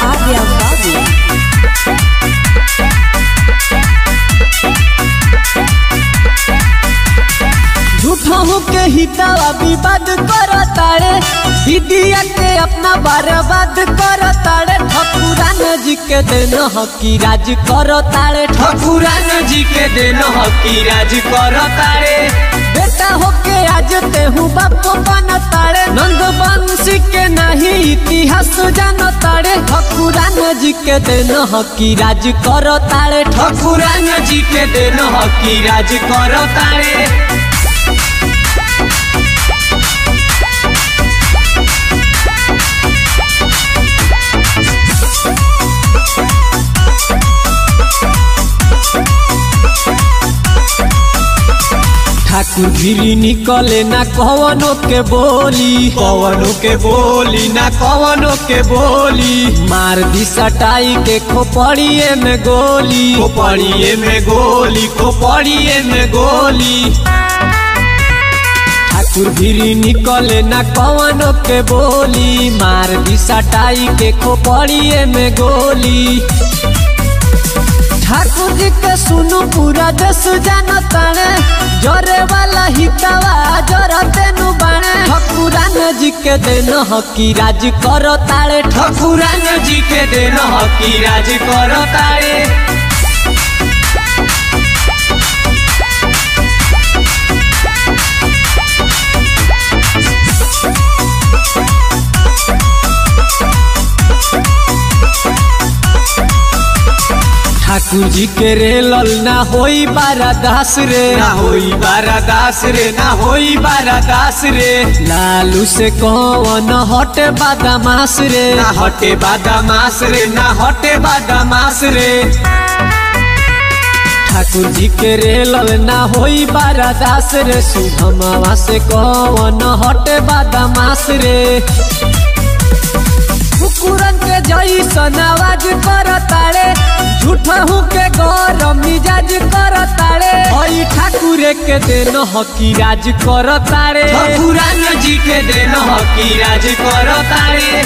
Arya Babu। झूठों के हितावा विवाद करताड़े, विदिया के अपना बर्बाद करताड़े। ठकुरान जी के देन हकी राज करताड़े, ठकुरान जी के देन हकी राज करताड़े। बेटा होके आज तेहू बाप बनताड़े, नंद वंशी के नहीं इतिहास जानताड़े। ठकुरान जी के देन हकी राज करताड़े, ठकुरान जी के देन हकी राज करताड़े। ठाकुर गिरी निकले ना कवनो के बोली, कवनो के बोली ना कवनो के बोली। मार दी सटाई के खोपड़िए में गोली, खोपड़िए में गोली, खोपड़िए में गोली। ठाकुर गिरी निकले ना कवनो के बोली, मार दी सटाई के खोपड़िए में गोली। ठाकुर जी के सुनु पूरा देश जानताने, जोरे वाला हितवा जोरते नु बाणे। ठकुरान जी के देन हकी राज करताड़े, ठकुरान जी के देन हकी राज करताड़े। ठाकुर जी के रेलल ना होई बारादास रे, ना होई बारादास रे, ना होई बारादास रे। लालू से कौन हटे बादामास रे, ना हटे बादामास रे, ना हटे बादामास रे। ठाकुर जी के रेलल ना होई बारादास रे, शुभमावा से कौन हटे बादामास रे। कुकुरन के जैसन आवाज करताड़े, झूठहू के गौरव मिजाज करताड़े। हई ठाकुर के देन हकी राज करताड़े, ठकुरान जी के देन हकी राज करताड़े।